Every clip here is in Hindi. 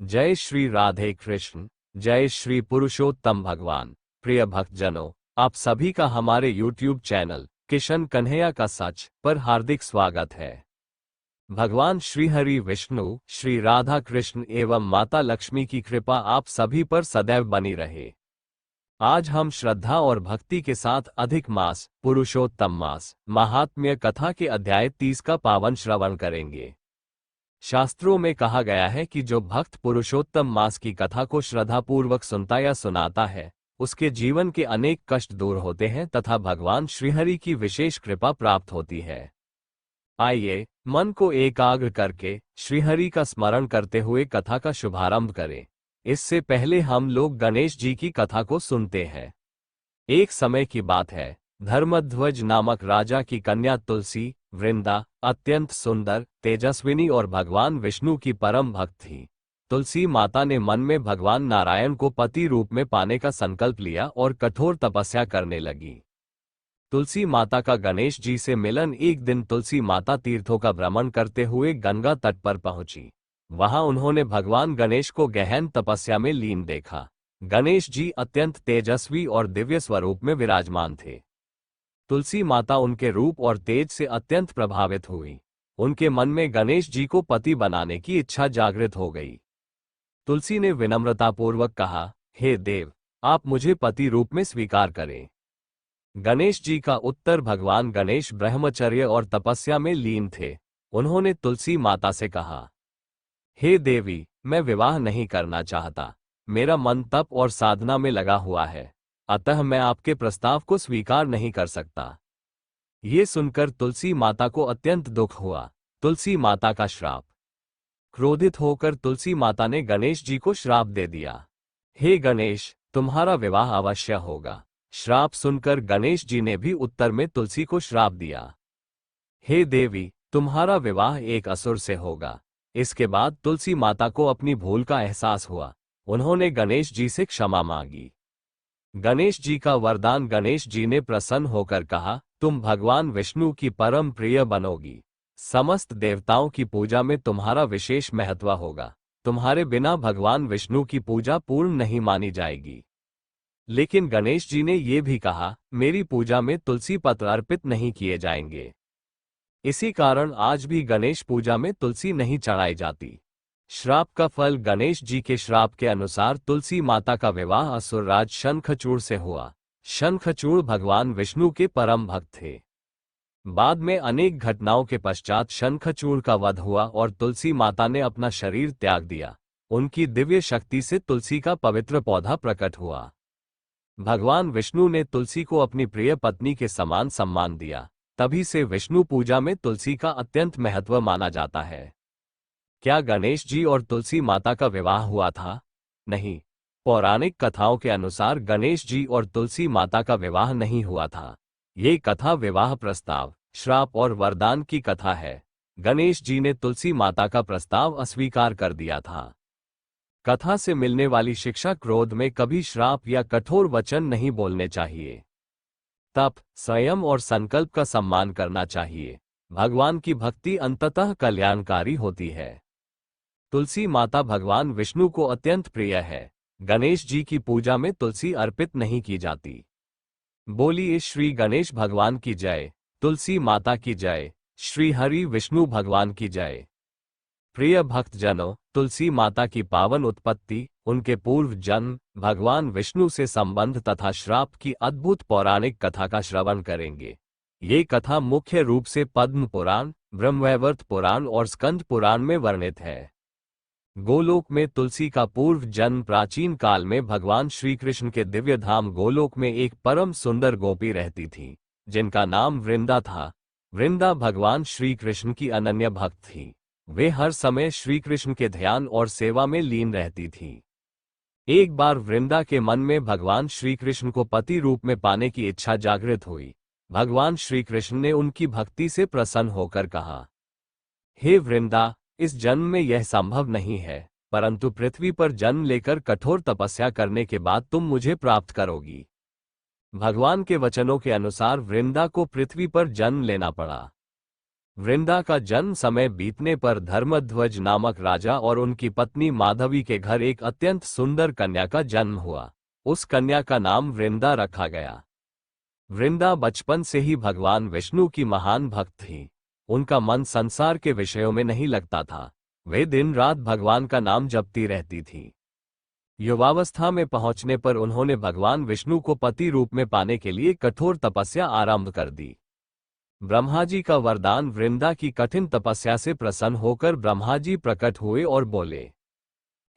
जय श्री राधे कृष्ण। जय श्री पुरुषोत्तम भगवान। प्रिय भक्तजनों, आप सभी का हमारे YouTube चैनल किशन कन्हैया का सच पर हार्दिक स्वागत है। भगवान श्री हरि विष्णु, श्री राधा कृष्ण एवं माता लक्ष्मी की कृपा आप सभी पर सदैव बनी रहे। आज हम श्रद्धा और भक्ति के साथ अधिक मास, पुरुषोत्तम मास, महात्म्य कथा के अध्याय 30 का पावन श्रवण करेंगे। शास्त्रों में कहा गया है कि जो भक्त पुरुषोत्तम मास की कथा को श्रद्धापूर्वक सुनता या सुनाता है, उसके जीवन के अनेक कष्ट दूर होते हैं तथा भगवान श्रीहरि की विशेष कृपा प्राप्त होती है। आइए, मन को एकाग्र करके श्रीहरि का स्मरण करते हुए कथा का शुभारंभ करें। इससे पहले हम लोग गणेश जी की कथा को सुनते हैं। एक समय की बात है, धर्मध्वज नामक राजा की कन्या तुलसी वृंदा अत्यंत सुंदर, तेजस्विनी और भगवान विष्णु की परम भक्त थी। तुलसी माता ने मन में भगवान नारायण को पति रूप में पाने का संकल्प लिया और कठोर तपस्या करने लगी। तुलसी माता का गणेश जी से मिलन। एक दिन तुलसी माता तीर्थों का भ्रमण करते हुए गंगा तट पर पहुंची। वहां उन्होंने भगवान गणेश को गहन तपस्या में लीन देखा। गणेश जी अत्यंत तेजस्वी और दिव्य स्वरूप में विराजमान थे। तुलसी माता उनके रूप और तेज से अत्यंत प्रभावित हुई। उनके मन में गणेश जी को पति बनाने की इच्छा जागृत हो गई। तुलसी ने विनम्रतापूर्वक कहा, हे देव, आप मुझे पति रूप में स्वीकार करें। गणेश जी का उत्तर। भगवान गणेश ब्रह्मचर्य और तपस्या में लीन थे। उन्होंने तुलसी माता से कहा, हे देवी, मैं विवाह नहीं करना चाहता। मेरा मन तप और साधना में लगा हुआ है, अतः मैं आपके प्रस्ताव को स्वीकार नहीं कर सकता। ये सुनकर तुलसी माता को अत्यंत दुख हुआ। तुलसी माता का श्राप। क्रोधित होकर तुलसी माता ने गणेश जी को श्राप दे दिया, हे गणेश, तुम्हारा विवाह अवश्य होगा। श्राप सुनकर गणेश जी ने भी उत्तर में तुलसी को श्राप दिया, हे देवी, तुम्हारा विवाह एक असुर से होगा। इसके बाद तुलसी माता को अपनी भूल का एहसास हुआ। उन्होंने गणेश जी से क्षमा मांगी। गणेश जी का वरदान। गणेश जी ने प्रसन्न होकर कहा, तुम भगवान विष्णु की परम प्रिय बनोगी। समस्त देवताओं की पूजा में तुम्हारा विशेष महत्व होगा। तुम्हारे बिना भगवान विष्णु की पूजा पूर्ण नहीं मानी जाएगी। लेकिन गणेश जी ने यह भी कहा, मेरी पूजा में तुलसी पत्र अर्पित नहीं किए जाएंगे। इसी कारण आज भी गणेश पूजा में तुलसी नहीं चढ़ाई जाती। श्राप का फल। गणेश जी के श्राप के अनुसार तुलसी माता का विवाह असुरराज शंखचूड़ से हुआ। शंखचूड़ भगवान विष्णु के परम भक्त थे। बाद में अनेक घटनाओं के पश्चात शंखचूड़ का वध हुआ और तुलसी माता ने अपना शरीर त्याग दिया। उनकी दिव्य शक्ति से तुलसी का पवित्र पौधा प्रकट हुआ। भगवान विष्णु ने तुलसी को अपनी प्रिय पत्नी के समान सम्मान दिया। तभी से विष्णु पूजा में तुलसी का अत्यंत महत्व माना जाता है। क्या गणेश जी और तुलसी माता का विवाह हुआ था? नहीं। पौराणिक कथाओं के अनुसार गणेश जी और तुलसी माता का विवाह नहीं हुआ था। ये कथा विवाह प्रस्ताव, श्राप और वरदान की कथा है। गणेश जी ने तुलसी माता का प्रस्ताव अस्वीकार कर दिया था। कथा से मिलने वाली शिक्षा। क्रोध में कभी श्राप या कठोर वचन नहीं बोलने चाहिए। तप, संयम और संकल्प का सम्मान करना चाहिए। भगवान की भक्ति अंततः कल्याणकारी होती है। तुलसी माता भगवान विष्णु को अत्यंत प्रिय है। गणेश जी की पूजा में तुलसी अर्पित नहीं की जाती। बोलिए श्री गणेश भगवान की जय, तुलसी माता की जय, श्री हरि विष्णु भगवान की जय। प्रिय भक्तजनों, तुलसी माता की पावन उत्पत्ति, उनके पूर्व जन्म, भगवान विष्णु से संबंध तथा श्राप की अद्भुत पौराणिक कथा का श्रवण करेंगे। ये कथा मुख्य रूप से पद्म पुराण, ब्रह्मवैवर्त पुराण और स्कंद पुराण में वर्णित है। गोलोक में तुलसी का पूर्व जन्म। प्राचीन काल में भगवान श्री कृष्ण के दिव्य धाम गोलोक में एक परम सुंदर गोपी रहती थी, जिनका नाम वृंदा था। वृंदा भगवान श्री कृष्ण की अनन्य भक्त थी। वे हर समय श्री कृष्ण के ध्यान और सेवा में लीन रहती थी। एक बार वृंदा के मन में भगवान श्री कृष्ण को पति रूप में पाने की इच्छा जागृत हुई। भगवान श्री कृष्ण ने उनकी भक्ति से प्रसन्न होकर कहा, हे वृंदा, इस जन्म में यह संभव नहीं है, परंतु पृथ्वी पर जन्म लेकर कठोर तपस्या करने के बाद तुम मुझे प्राप्त करोगी। भगवान के वचनों के अनुसार वृंदा को पृथ्वी पर जन्म लेना पड़ा। वृंदा का जन्म समय बीतने पर धर्मध्वज नामक राजा और उनकी पत्नी माधवी के घर एक अत्यंत सुंदर कन्या का जन्म हुआ। उस कन्या का नाम वृंदा रखा गया। वृंदा बचपन से ही भगवान विष्णु की महान भक्त थी। उनका मन संसार के विषयों में नहीं लगता था। वे दिन रात भगवान का नाम जपती रहती थी। युवावस्था में पहुंचने पर उन्होंने भगवान विष्णु को पति रूप में पाने के लिए कठोर तपस्या आरंभ कर दी। ब्रह्मा जी का वरदान वृंदा की कठिन तपस्या से प्रसन्न होकर ब्रह्मा जी प्रकट हुए और बोले,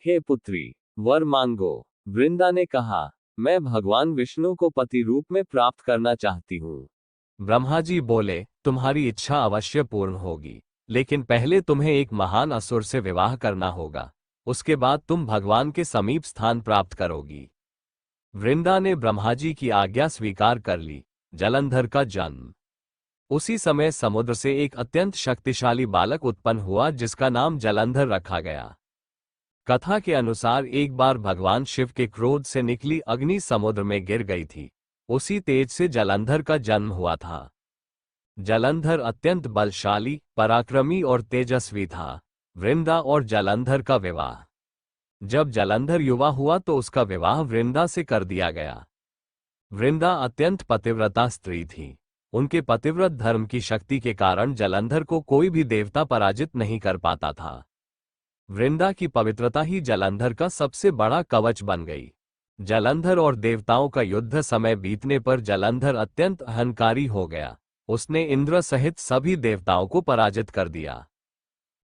हे पुत्री, वर मांगो। वृंदा ने कहा, मैं भगवान विष्णु को पति रूप में प्राप्त करना चाहती हूँ। ब्रह्मा जी बोले, तुम्हारी इच्छा अवश्य पूर्ण होगी, लेकिन पहले तुम्हें एक महान असुर से विवाह करना होगा। उसके बाद तुम भगवान के समीप स्थान प्राप्त करोगी। वृंदा ने ब्रह्मा जी की आज्ञा स्वीकार कर ली। जलंधर का जन्म। उसी समय समुद्र से एक अत्यंत शक्तिशाली बालक उत्पन्न हुआ जिसका नाम जलंधर रखा गया। कथा के अनुसार एक बार भगवान शिव के क्रोध से निकली अग्नि समुद्र में गिर गई थी। उसी तेज से जलंधर का जन्म हुआ था। जलंधर अत्यंत बलशाली, पराक्रमी और तेजस्वी था। वृंदा और जलंधर का विवाह। जब जलंधर युवा हुआ तो उसका विवाह वृंदा से कर दिया गया। वृंदा अत्यंत पतिव्रता स्त्री थी। उनके पतिव्रत धर्म की शक्ति के कारण जलंधर को कोई भी देवता पराजित नहीं कर पाता था। वृंदा की पवित्रता ही जलंधर का सबसे बड़ा कवच बन गई। जलंधर और देवताओं का युद्ध समय बीतने पर जलंधर अत्यंत अहंकारी हो गया। उसने इंद्र सहित सभी देवताओं को पराजित कर दिया।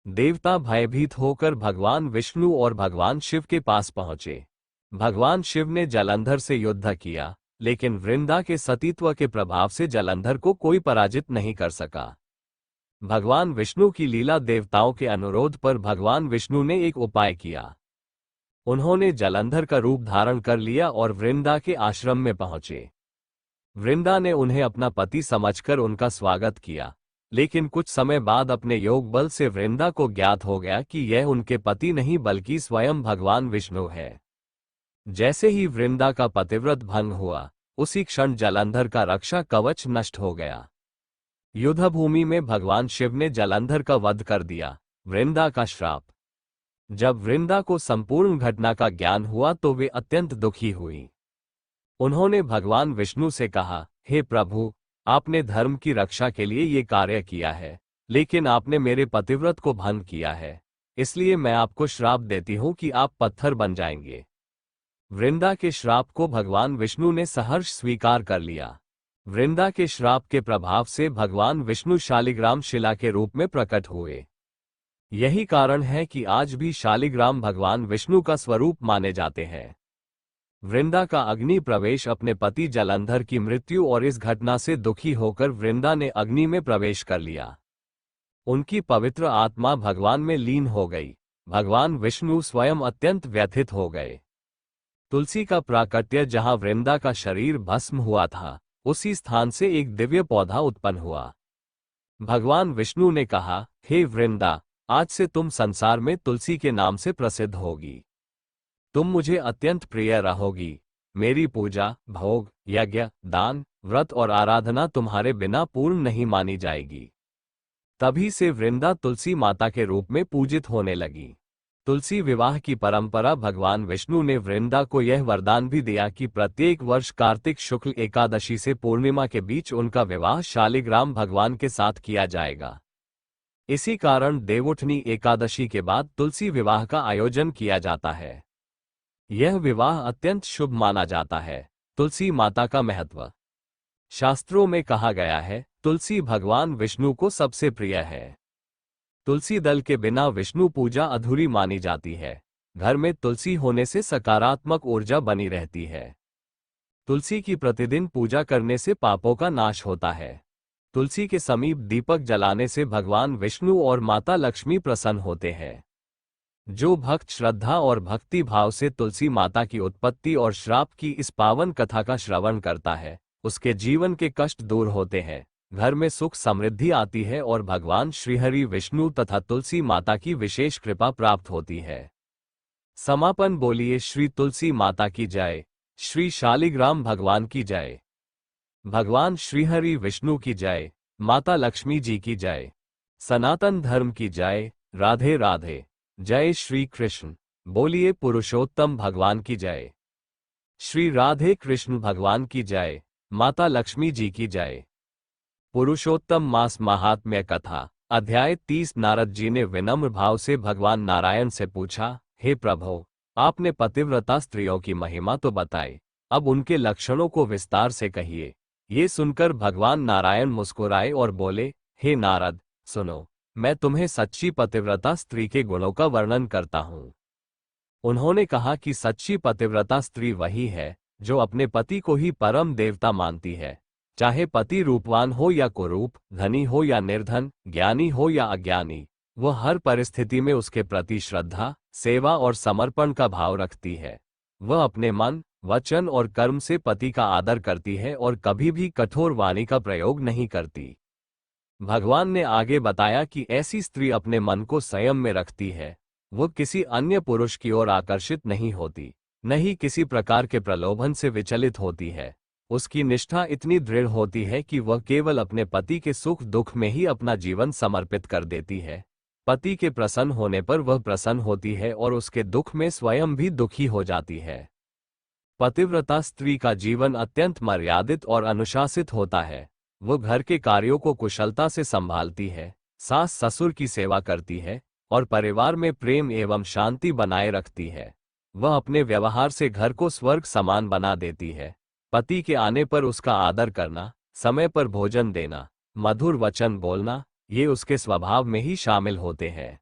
देवता भयभीत होकर भगवान विष्णु और भगवान शिव के पास पहुंचे। भगवान शिव ने जलंधर से युद्ध किया, लेकिन वृंदा के सतीत्व के प्रभाव से जलंधर को कोई पराजित नहीं कर सका। भगवान विष्णु की लीला देवताओं के अनुरोध पर भगवान विष्णु ने एक उपाय किया। उन्होंने जलंधर का रूप धारण कर लिया और वृंदा के आश्रम में पहुंचे। वृंदा ने उन्हें अपना पति समझकर उनका स्वागत किया, लेकिन कुछ समय बाद अपने योग बल से वृंदा को ज्ञात हो गया कि यह उनके पति नहीं बल्कि स्वयं भगवान विष्णु है। जैसे ही वृंदा का पतिव्रत भंग हुआ, उसी क्षण जलंधर का रक्षा कवच नष्ट हो गया। युद्धभूमि में भगवान शिव ने जलंधर का वध कर दिया। वृंदा का श्राप। जब वृंदा को संपूर्ण घटना का ज्ञान हुआ तो वे अत्यंत दुखी हुई। उन्होंने भगवान विष्णु से कहा, हे प्रभु, आपने धर्म की रक्षा के लिए ये कार्य किया है, लेकिन आपने मेरे पतिव्रत को भंग किया है, इसलिए मैं आपको श्राप देती हूं कि आप पत्थर बन जाएंगे। वृंदा के श्राप को भगवान विष्णु ने सहर्ष स्वीकार कर लिया। वृंदा के श्राप के प्रभाव से भगवान विष्णु शालिग्राम शिला के रूप में प्रकट हुए। यही कारण है कि आज भी शालिग्राम भगवान विष्णु का स्वरूप माने जाते हैं। वृंदा का अग्नि प्रवेश अपने पति जलंधर की मृत्यु और इस घटना से दुखी होकर वृंदा ने अग्नि में प्रवेश कर लिया। उनकी पवित्र आत्मा भगवान में लीन हो गई। भगवान विष्णु स्वयं अत्यंत व्यथित हो गए। तुलसी का प्राकट्य जहां वृंदा का शरीर भस्म हुआ था, उसी स्थान से एक दिव्य पौधा उत्पन्न हुआ। भगवान विष्णु ने कहा, हे वृंदा, आज से तुम संसार में तुलसी के नाम से प्रसिद्ध होगी। तुम मुझे अत्यंत प्रिय रहोगी। मेरी पूजा, भोग, यज्ञ, दान, व्रत और आराधना तुम्हारे बिना पूर्ण नहीं मानी जाएगी। तभी से वृंदा तुलसी माता के रूप में पूजित होने लगी। तुलसी विवाह की परंपरा। भगवान विष्णु ने वृंदा को यह वरदान भी दिया कि प्रत्येक वर्ष कार्तिक शुक्ल एकादशी से पूर्णिमा के बीच उनका विवाह शालिग्राम भगवान के साथ किया जाएगा। इसी कारण देवउठनी एकादशी के बाद तुलसी विवाह का आयोजन किया जाता है। यह विवाह अत्यंत शुभ माना जाता है। तुलसी माता का महत्व। शास्त्रों में कहा गया है, तुलसी भगवान विष्णु को सबसे प्रिय है। तुलसी दल के बिना विष्णु पूजा अधूरी मानी जाती है। घर में तुलसी होने से सकारात्मक ऊर्जा बनी रहती है। तुलसी की प्रतिदिन पूजा करने से पापों का नाश होता है। तुलसी के समीप दीपक जलाने से भगवान विष्णु और माता लक्ष्मी प्रसन्न होते हैं। जो भक्त श्रद्धा और भक्ति भाव से तुलसी माता की उत्पत्ति और श्राप की इस पावन कथा का श्रवण करता है, उसके जीवन के कष्ट दूर होते हैं, घर में सुख समृद्धि आती है और भगवान श्रीहरि विष्णु तथा तुलसी माता की विशेष कृपा प्राप्त होती है। समापन बोलिए श्री तुलसी माता की जय, श्री शालिग्राम भगवान की जय, भगवान श्रीहरि विष्णु की जय, माता लक्ष्मी जी की जय। सनातन धर्म की जय। राधे राधे। जय श्री कृष्ण। बोलिए पुरुषोत्तम भगवान की जय। श्री राधे कृष्ण भगवान की जय। माता लक्ष्मी जी की जय। पुरुषोत्तम मास महात्म्य कथा अध्याय 30। नारद जी ने विनम्र भाव से भगवान नारायण से पूछा, हे प्रभु, आपने पतिव्रता स्त्रियों की महिमा तो बताई, अब उनके लक्षणों को विस्तार से कहिए। ये सुनकर भगवान नारायण मुस्कुराए और बोले, हे नारद, सुनो, मैं तुम्हें सच्ची पतिव्रता स्त्री के गुणों का वर्णन करता हूँ। उन्होंने कहा कि सच्ची पतिव्रता स्त्री वही है जो अपने पति को ही परम देवता मानती है, चाहे पति रूपवान हो या कुरूप, धनी हो या निर्धन, ज्ञानी हो या अज्ञानी, वह हर परिस्थिति में उसके प्रति श्रद्धा, सेवा और समर्पण का भाव रखती है। वह अपने मन, वचन और कर्म से पति का आदर करती है और कभी भी कठोर वाणी का प्रयोग नहीं करती। भगवान ने आगे बताया कि ऐसी स्त्री अपने मन को संयम में रखती है। वह किसी अन्य पुरुष की ओर आकर्षित नहीं होती, न ही किसी प्रकार के प्रलोभन से विचलित होती है। उसकी निष्ठा इतनी दृढ़ होती है कि वह केवल अपने पति के सुख दुख में ही अपना जीवन समर्पित कर देती है। पति के प्रसन्न होने पर वह प्रसन्न होती है और उसके दुख में स्वयं भी दुखी हो जाती है। पतिव्रता स्त्री का जीवन अत्यंत मर्यादित और अनुशासित होता है। वह घर के कार्यों को कुशलता से संभालती है, सास ससुर की सेवा करती है और परिवार में प्रेम एवं शांति बनाए रखती है। वह अपने व्यवहार से घर को स्वर्ग समान बना देती है। पति के आने पर उसका आदर करना, समय पर भोजन देना, मधुर वचन बोलना, ये उसके स्वभाव में ही शामिल होते हैं।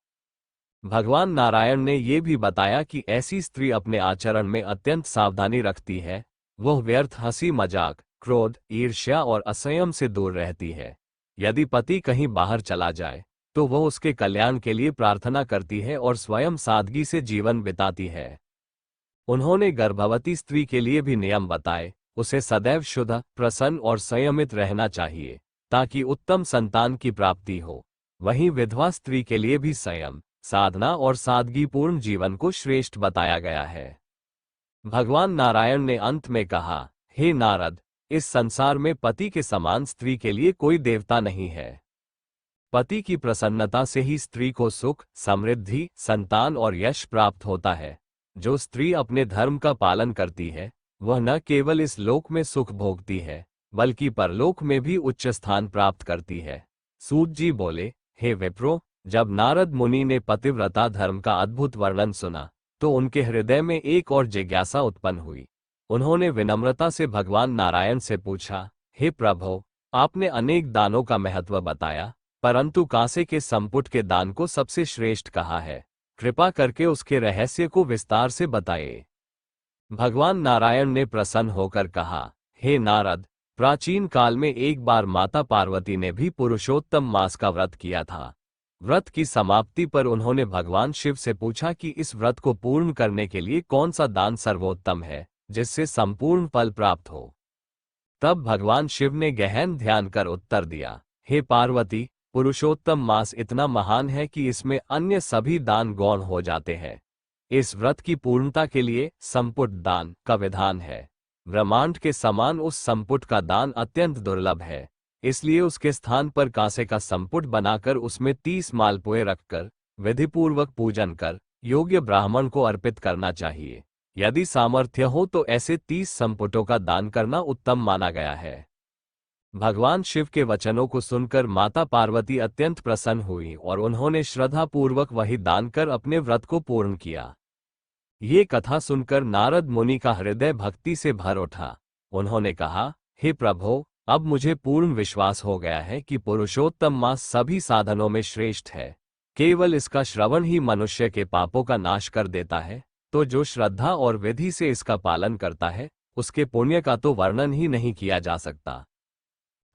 भगवान नारायण ने ये भी बताया कि ऐसी स्त्री अपने आचरण में अत्यंत सावधानी रखती है। वह व्यर्थ हंसी मजाक, क्रोध, ईर्ष्या और असंयम से दूर रहती है। यदि पति कहीं बाहर चला जाए तो वह उसके कल्याण के लिए प्रार्थना करती है और स्वयं सादगी से जीवन बिताती है। उन्होंने गर्भवती स्त्री के लिए भी नियम बताए। उसे सदैव शुद्ध, प्रसन्न और संयमित रहना चाहिए ताकि उत्तम संतान की प्राप्ति हो। वहीं विधवा स्त्री के लिए भी संयम, साधना और सादगीपूर्ण जीवन को श्रेष्ठ बताया गया है। भगवान नारायण ने अंत में कहा, हे नारद, इस संसार में पति के समान स्त्री के लिए कोई देवता नहीं है। पति की प्रसन्नता से ही स्त्री को सुख, समृद्धि, संतान और यश प्राप्त होता है। जो स्त्री अपने धर्म का पालन करती है वह न केवल इस लोक में सुख भोगती है बल्कि परलोक में भी उच्च स्थान प्राप्त करती है। सूत जी बोले, हे विप्रो, जब नारद मुनि ने पतिव्रता धर्म का अद्भुत वर्णन सुना तो उनके हृदय में एक और जिज्ञासा उत्पन्न हुई। उन्होंने विनम्रता से भगवान नारायण से पूछा, हे प्रभु, आपने अनेक दानों का महत्व बताया, परंतु कांसे के संपुट के दान को सबसे श्रेष्ठ कहा है। कृपा करके उसके रहस्य को विस्तार से बताइए। भगवान नारायण ने प्रसन्न होकर कहा, हे नारद, प्राचीन काल में एक बार माता पार्वती ने भी पुरुषोत्तम मास का व्रत किया था। व्रत की समाप्ति पर उन्होंने भगवान शिव से पूछा कि इस व्रत को पूर्ण करने के लिए कौन सा दान सर्वोत्तम है जिससे संपूर्ण फल प्राप्त हो। तब भगवान शिव ने गहन ध्यान कर उत्तर दिया, हे पार्वती, पुरुषोत्तम मास इतना महान है कि इसमें अन्य सभी दान गौण हो जाते हैं। इस व्रत की पूर्णता के लिए संपुट दान का विधान है। ब्रह्मांड के समान उस संपुट का दान अत्यंत दुर्लभ है, इसलिए उसके स्थान पर कांसे का संपुट बनाकर उसमें 30 मालपुए रखकर विधिपूर्वक पूजन कर योग्य ब्राह्मण को अर्पित करना चाहिए। यदि सामर्थ्य हो तो ऐसे 30 संपुटों का दान करना उत्तम माना गया है। भगवान शिव के वचनों को सुनकर माता पार्वती अत्यंत प्रसन्न हुई और उन्होंने श्रद्धापूर्वक वही दान कर अपने व्रत को पूर्ण किया। ये कथा सुनकर नारद मुनि का हृदय भक्ति से भर उठा। उन्होंने कहा, हे प्रभु, अब मुझे पूर्ण विश्वास हो गया है कि पुरुषोत्तम मास सभी साधनों में श्रेष्ठ है। केवल इसका श्रवण ही मनुष्य के पापों का नाश कर देता है, तो जो श्रद्धा और विधि से इसका पालन करता है उसके पुण्य का तो वर्णन ही नहीं किया जा सकता।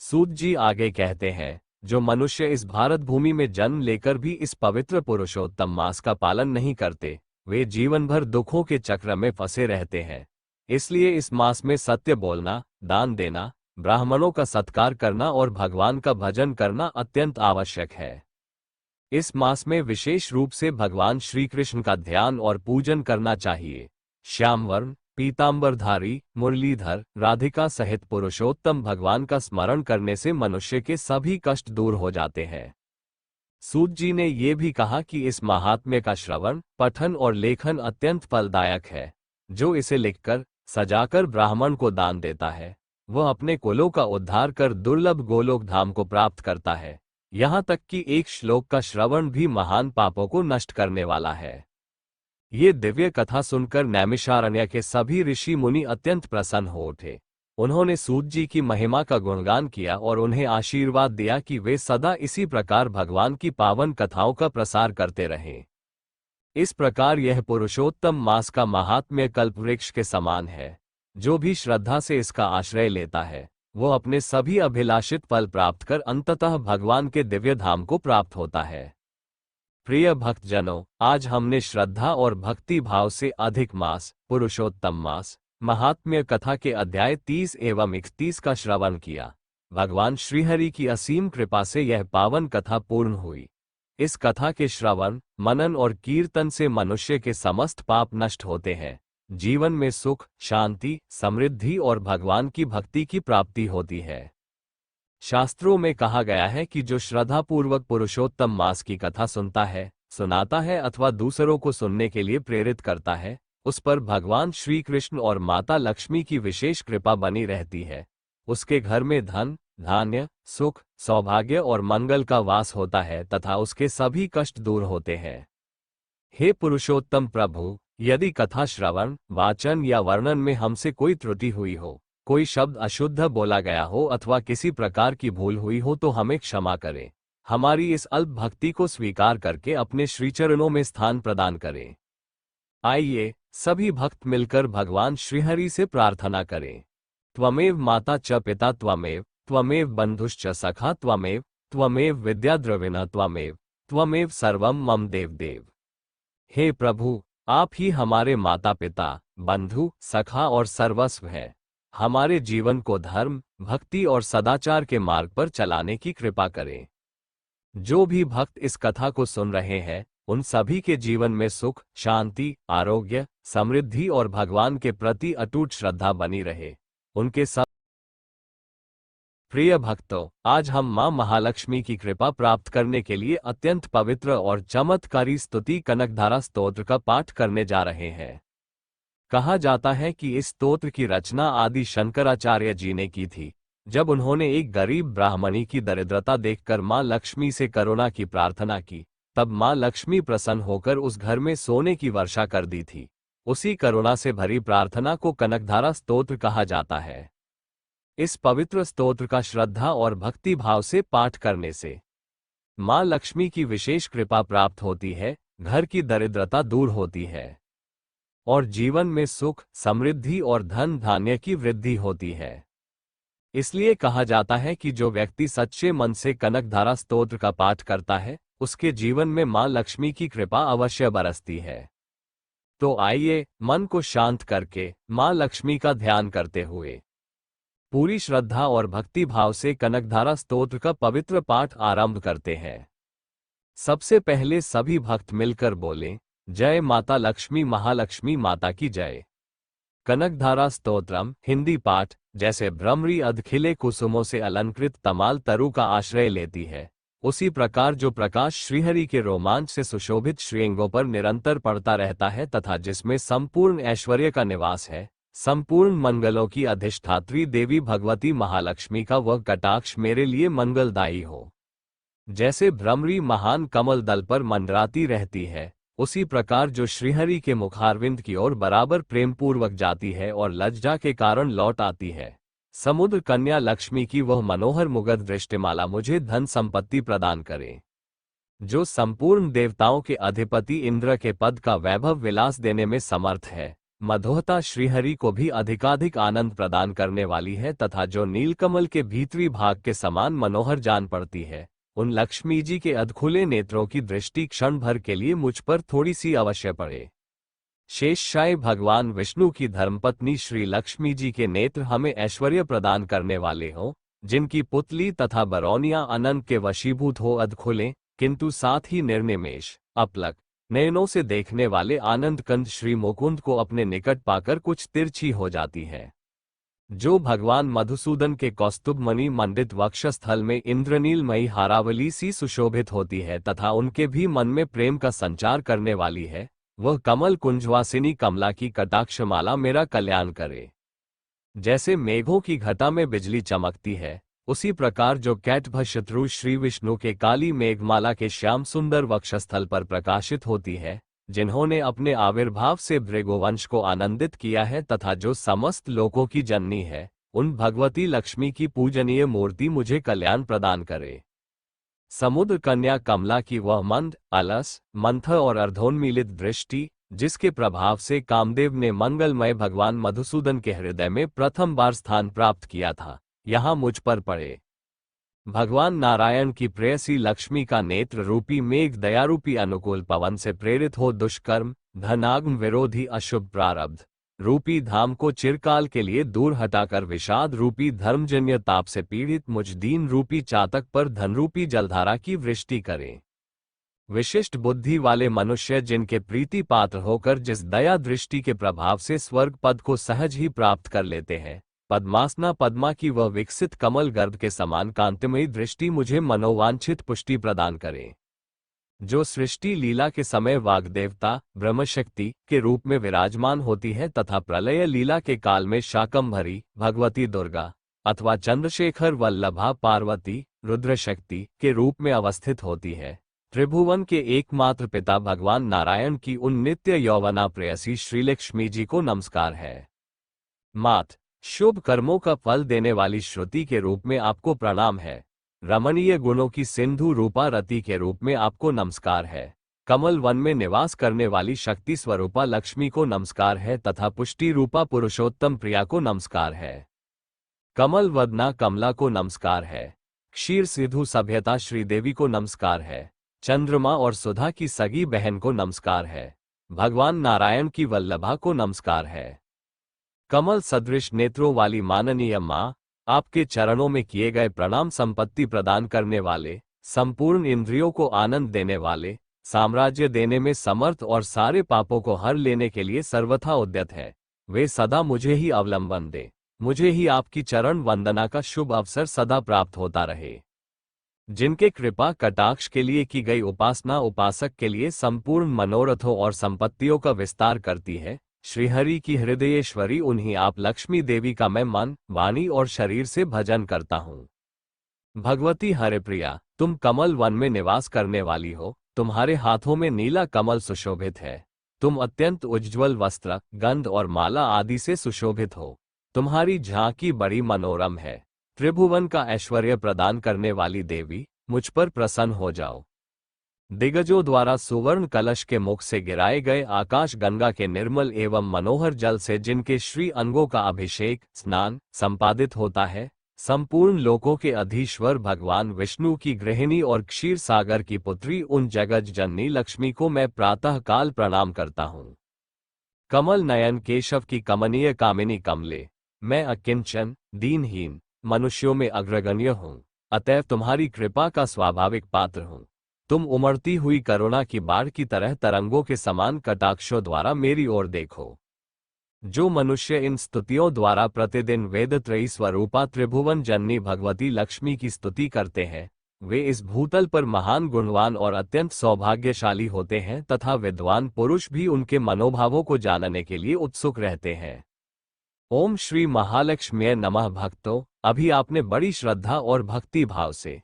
सूत जी आगे कहते हैं, जो मनुष्य इस भारत भूमि में जन्म लेकर भी इस पवित्र पुरुषोत्तम मास का पालन नहीं करते, वे जीवन भर दुखों के चक्र में फंसे रहते हैं। इसलिए इस मास में सत्य बोलना, दान देना, ब्राह्मणों का सत्कार करना और भगवान का भजन करना अत्यंत आवश्यक है। इस मास में विशेष रूप से भगवान श्री कृष्ण का ध्यान और पूजन करना चाहिए। श्यामवर्ण, पीतांबरधारी, मुरलीधर, राधिका सहित पुरुषोत्तम भगवान का स्मरण करने से मनुष्य के सभी कष्ट दूर हो जाते हैं। सूत जी ने ये भी कहा कि इस महात्म्य का श्रवण, पठन और लेखन अत्यंत फलदायक है। जो इसे लिखकर, सजाकर ब्राह्मण को दान देता है, वह अपने कुलों का उद्धार कर दुर्लभ गोलोक धाम को प्राप्त करता है। यहाँ तक कि एक श्लोक का श्रवण भी महान पापों को नष्ट करने वाला है। ये दिव्य कथा सुनकर नैमिषारण्य के सभी ऋषि मुनि अत्यंत प्रसन्न हो उठे। उन्होंने सूत जी की महिमा का गुणगान किया और उन्हें आशीर्वाद दिया कि वे सदा इसी प्रकार भगवान की पावन कथाओं का प्रसार करते रहें। इस प्रकार यह पुरुषोत्तम मास का महात्म्य कल्पवृक्ष के समान है। जो भी श्रद्धा से इसका आश्रय लेता है, वो अपने सभी अभिलाषित फल प्राप्त कर अंततः भगवान के दिव्य धाम को प्राप्त होता है। प्रिय भक्तजनों, आज हमने श्रद्धा और भक्ति भाव से अधिक मास, पुरुषोत्तम मास महात्म्य कथा के अध्याय 30 एवं 31 का श्रवण किया। भगवान श्रीहरि की असीम कृपा से यह पावन कथा पूर्ण हुई। इस कथा के श्रवण, मनन और कीर्तन से मनुष्य के समस्त पाप नष्ट होते हैं। जीवन में सुख, शांति, समृद्धि और भगवान की भक्ति की प्राप्ति होती है। शास्त्रों में कहा गया है कि जो श्रद्धापूर्वक पुरुषोत्तम मास की कथा सुनता है, सुनाता है अथवा दूसरों को सुनने के लिए प्रेरित करता है, उस पर भगवान श्री कृष्ण और माता लक्ष्मी की विशेष कृपा बनी रहती है। उसके घर में धन, धान्य, सुख, सौभाग्य और मंगल का वास होता है तथा उसके सभी कष्ट दूर होते हैं। हे पुरुषोत्तम प्रभु, यदि कथा श्रवण, वाचन या वर्णन में हमसे कोई त्रुटि हुई हो, कोई शब्द अशुद्ध बोला गया हो अथवा किसी प्रकार की भूल हुई हो तो हमें क्षमा करें। हमारी इस अल्प भक्ति को स्वीकार करके अपने श्रीचरणों में स्थान प्रदान करें। आइए सभी भक्त मिलकर भगवान श्रीहरि से प्रार्थना करें। त्वमेव माता च पिता त्वमेव, त्वमेव बंधुश्च सखा त्वमेव, त्वमेव विद्याद्रविणः त्वमेव, त्वमेव सर्वं मम देवदेव। हे प्रभु, आप ही हमारे माता पिता, बंधु, सखा और सर्वस्व हैं। हमारे जीवन को धर्म, भक्ति और सदाचार के मार्ग पर चलाने की कृपा करें। जो भी भक्त इस कथा को सुन रहे हैं, उन सभी के जीवन में सुख, शांति, आरोग्य, समृद्धि और भगवान के प्रति अटूट श्रद्धा बनी रहे। उनके सब प्रिय भक्तों, आज हम मां महालक्ष्मी की कृपा प्राप्त करने के लिए अत्यंत पवित्र और चमत्कारी स्तुति कनकधारा स्तोत्र का पाठ करने जा रहे हैं। कहा जाता है कि इस स्तोत्र की रचना आदि शंकराचार्य जी ने की थी, जब उन्होंने एक गरीब ब्राह्मणी की दरिद्रता देखकर मां लक्ष्मी से करुणा की प्रार्थना की। तब मां लक्ष्मी प्रसन्न होकर उस घर में सोने की वर्षा कर दी थी। उसी करुणा से भरी प्रार्थना को कनकधारा स्तोत्र कहा जाता है। इस पवित्र स्तोत्र का श्रद्धा और भक्ति भाव से पाठ करने से मां लक्ष्मी की विशेष कृपा प्राप्त होती है, घर की दरिद्रता दूर होती है और जीवन में सुख, समृद्धि और धन धान्य की वृद्धि होती है। इसलिए कहा जाता है कि जो व्यक्ति सच्चे मन से कनकधारा स्तोत्र का पाठ करता है, उसके जीवन में मां लक्ष्मी की कृपा अवश्य बरसती है। तो आइए मन को शांत करके मां लक्ष्मी का ध्यान करते हुए पूरी श्रद्धा और भक्ति भाव से कनकधारा स्तोत्र का पवित्र पाठ आरंभ करते हैं। सबसे पहले सभी भक्त मिलकर बोलें, जय माता लक्ष्मी, महालक्ष्मी माता की जय। कनकधारा स्तोत्रम हिंदी पाठ जैसे भ्रमरी अधखिले कुसुमों से अलंकृत तमाल तरु का आश्रय लेती है, उसी प्रकार जो प्रकाश श्रीहरि के रोमांच से सुशोभित श्रीअंगों पर निरंतर पड़ता रहता है तथा जिसमें संपूर्ण ऐश्वर्य का निवास है, संपूर्ण मंगलों की अधिष्ठात्री देवी भगवती महालक्ष्मी का वह कटाक्ष मेरे लिए मंगलदायी हो। जैसे भ्रमरी महान कमल दल पर मंडराती रहती है, उसी प्रकार जो श्रीहरि के मुखारविंद की ओर बराबर प्रेमपूर्वक जाती है और लज्जा के कारण लौट आती है, समुद्र कन्या लक्ष्मी की वह मनोहर मुग्ध दृष्टिमाला मुझे धन संपत्ति प्रदान करे। जो संपूर्ण देवताओं के अधिपति इंद्र के पद का वैभव विलास देने में समर्थ है, मधोहता श्रीहरि को भी अधिकाधिक आनंद प्रदान करने वाली है तथा जो नीलकमल के भीतरी भाग के समान मनोहर जान पड़ती है, उन लक्ष्मी जी के अधखुले नेत्रों की दृष्टि क्षण भर के लिए मुझ पर थोड़ी सी अवश्य पड़े। शेषशायी भगवान विष्णु की धर्मपत्नी श्री लक्ष्मी जी के नेत्र हमें ऐश्वर्य प्रदान करने वाले हों, जिनकी पुतली तथा बरौनियां अनंत के वशीभूत हो अधखुले किंतु साथ ही निर्निमेष, अपलक नयनों से देखने वाले आनंद कंद श्री मुकुंद को अपने निकट पाकर कुछ तिरछी हो जाती है। जो भगवान मधुसूदन के कौस्तुभ मणि मंडित वक्षस्थल में इंद्रनीलमयी हारावली सी सुशोभित होती है तथा उनके भी मन में प्रेम का संचार करने वाली है, वह कमल कुंजवासिनी कमला की कटाक्षमाला मेरा कल्याण करे। जैसे मेघों की घटा में बिजली चमकती है, उसी प्रकार जो कैटभ शत्रु श्री विष्णु के काली मेघमाला के श्याम सुंदर वक्षस्थल पर प्रकाशित होती है, जिन्होंने अपने आविर्भाव से भृगुवंश को आनंदित किया है तथा जो समस्त लोकों की जननी है, उन भगवती लक्ष्मी की पूजनीय मूर्ति मुझे कल्याण प्रदान करे। समुद्र कन्या कमला की वह मंद, अलस, मंथर और अर्धोन्मीलित दृष्टि, जिसके प्रभाव से कामदेव ने मंगलमय भगवान मधुसूदन के हृदय में प्रथम बार स्थान प्राप्त किया था, यहाँ मुझ पर पड़े। भगवान नारायण की प्रेयसी लक्ष्मी का नेत्र रूपी मेघ दयारूपी अनुकूल पवन से प्रेरित हो दुष्कर्म, धनाग्म विरोधी अशुभ प्रारब्ध रूपी धाम को चिरकाल के लिए दूर हटाकर विषाद रूपी धर्मजन्य ताप से पीड़ित मुझ दीन रूपी चातक पर धनरूपी जलधारा की वृष्टि करें। विशिष्ट बुद्धि वाले मनुष्य जिनके प्रीति पात्र होकर जिस दया दृष्टि के प्रभाव से स्वर्ग पद को सहज ही प्राप्त कर लेते हैं, पद्मासना पद्मा की वह विकसित कमल गर्भ के समान कांतिमयी दृष्टि मुझे मनोवांछित पुष्टि प्रदान करे। जो सृष्टि लीला के समय वाग्देवता ब्रह्मशक्ति के रूप में विराजमान होती है तथा प्रलय लीला के काल में शाकंभरी भगवती दुर्गा अथवा चंद्रशेखर वल्लभा पार्वती रुद्रशक्ति के रूप में अवस्थित होती है, त्रिभुवन के एकमात्र पिता भगवान नारायण की उन नित्य यौवना प्रेयसी श्रीलक्ष्मी जी को नमस्कार है। मात, शुभ कर्मों का फल देने वाली श्रुति के रूप में आपको प्रणाम है। रमणीय गुणों की सिंधु रूपा रति के रूप में आपको नमस्कार है। कमल वन में निवास करने वाली शक्ति स्वरूपा लक्ष्मी को नमस्कार है तथा पुष्टि रूपा पुरुषोत्तम प्रिया को नमस्कार है। कमल वदना कमला को नमस्कार है। क्षीर सिंधु सभ्यता श्रीदेवी को नमस्कार है। चंद्रमा और सुधा की सगी बहन को नमस्कार है। भगवान नारायण की वल्लभा को नमस्कार है। कमल सदृश नेत्रों वाली माननीय माँ, आपके चरणों में किए गए प्रणाम संपत्ति प्रदान करने वाले, संपूर्ण इंद्रियों को आनंद देने वाले, साम्राज्य देने में समर्थ और सारे पापों को हर लेने के लिए सर्वथा उद्यत है। वे सदा मुझे ही अवलंबन दे, मुझे ही आपकी चरण वंदना का शुभ अवसर सदा प्राप्त होता रहे। जिनके कृपा कटाक्ष के लिए की गई उपासना उपासक के लिए संपूर्ण मनोरथों और संपत्तियों का विस्तार करती है, श्रीहरि की हृदयेश्वरी उन्हीं आप लक्ष्मी देवी का मैं मन, वाणी और शरीर से भजन करता हूँ। भगवती हरिप्रिया, तुम कमल वन में निवास करने वाली हो, तुम्हारे हाथों में नीला कमल सुशोभित है। तुम अत्यंत उज्ज्वल वस्त्र, गंध और माला आदि से सुशोभित हो। तुम्हारी झांकी बड़ी मनोरम है। त्रिभुवन का ऐश्वर्य प्रदान करने वाली देवी, मुझ पर प्रसन्न हो जाओ। दिग्गजों द्वारा सुवर्ण कलश के मुख से गिराए गए आकाश गंगा के निर्मल एवं मनोहर जल से जिनके श्री अंगों का अभिषेक स्नान संपादित होता है, संपूर्ण लोकों के अधीश्वर भगवान विष्णु की गृहिणी और क्षीर सागर की पुत्री उन जगत जननी लक्ष्मी को मैं प्रातः काल प्रणाम करता हूँ। कमल नयन केशव की कमनीय कामिनी कमले, मैं अकिंचन दीनहीन मनुष्यों में अग्रगण्य हूँ, अतएव तुम्हारी कृपा का स्वाभाविक पात्र हूँ। तुम उमड़ती हुई करुणा की बाढ़ की तरह तरंगों के समान कटाक्षों द्वारा मेरी ओर देखो। जो मनुष्य इन स्तुतियों द्वारा प्रतिदिन वेदत्रयी स्वरूपा त्रिभुवन जननी भगवती लक्ष्मी की स्तुति करते हैं, वे इस भूतल पर महान गुणवान और अत्यंत सौभाग्यशाली होते हैं तथा विद्वान पुरुष भी उनके मनोभावों को जानने के लिए उत्सुक रहते हैं। ओम श्री महालक्ष्म्यै नमः। भक्तों, अभी आपने बड़ी श्रद्धा और भक्ति भाव से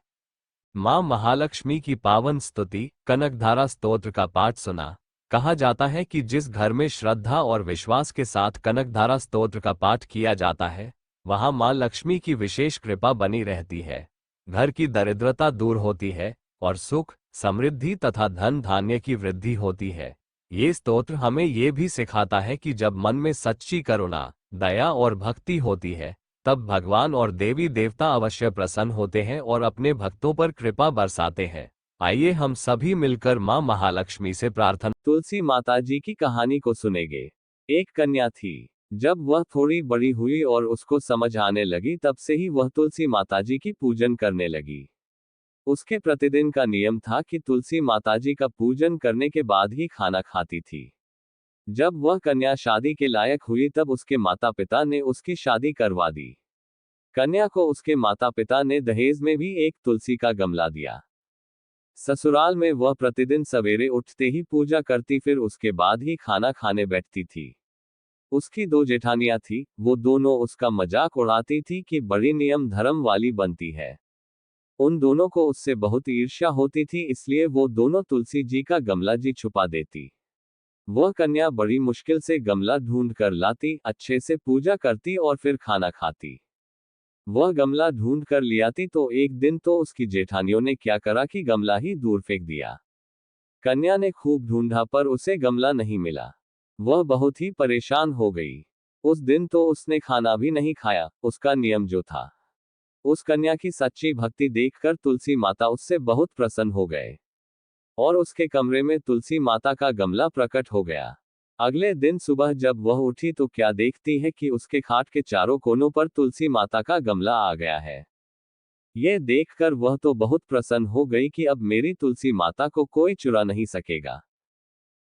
मां महालक्ष्मी की पावन स्तुति कनकधारा स्तोत्र का पाठ सुना। कहा जाता है कि जिस घर में श्रद्धा और विश्वास के साथ कनकधारा स्तोत्र का पाठ किया जाता है, वहां मां लक्ष्मी की विशेष कृपा बनी रहती है। घर की दरिद्रता दूर होती है और सुख, समृद्धि तथा धन धान्य की वृद्धि होती है। ये स्तोत्र हमें ये भी सिखाता है कि जब मन में सच्ची करुणा, दया और भक्ति होती है, तब भगवान और देवी देवता अवश्य प्रसन्न होते हैं और अपने भक्तों पर कृपा बरसाते हैं। आइए हम सभी मिलकर मां महालक्ष्मी से प्रार्थना। तुलसी माता जी की कहानी को सुनेंगे। एक कन्या थी। जब वह थोड़ी बड़ी हुई और उसको समझ आने लगी, तब से ही वह तुलसी माता जी की पूजन करने लगी। उसके प्रतिदिन का नियम था कि तुलसी माता जी का पूजन करने के बाद ही खाना खाती थी। जब वह कन्या शादी के लायक हुई तब उसके माता पिता ने उसकी शादी करवा दी। कन्या को उसके माता पिता ने दहेज में भी एक तुलसी का गमला दिया। ससुराल में वह प्रतिदिन सवेरे उठते ही पूजा करती, फिर उसके बाद ही खाना खाने बैठती थी। उसकी दो जेठानियां थी, वो दोनों उसका मजाक उड़ाती थी कि बड़ी नियम धर्म वाली बनती है। उन दोनों को उससे बहुत ईर्ष्या होती थी, इसलिए वो दोनों तुलसी जी का गमला जी छुपा देती। वह कन्या बड़ी मुश्किल से गमला ढूंढ कर लाती, अच्छे से पूजा करती और फिर खाना खाती। वह गमला ढूंढ कर लियाती तो एक दिन तो उसकी जेठानियों ने क्या करा कि गमला ही दूर फेंक दिया। कन्या ने खूब ढूंढा पर उसे गमला नहीं मिला। वह बहुत ही परेशान हो गई। उस दिन तो उसने खाना भी नहीं खाया, उसका नियम जो था। उस कन्या की सच्ची भक्ति देखकर तुलसी माता उससे बहुत प्रसन्न हो गए और उसके कमरे में तुलसी माता का गमला प्रकट हो गया। अगले दिन सुबह जब वह उठी तो क्या देखती है कि उसके खाट के चारों कोनों पर तुलसी माता का गमला आ गया है। यह देखकर वह तो बहुत प्रसन्न हो गई कि अब मेरी तुलसी माता को कोई चुरा नहीं सकेगा।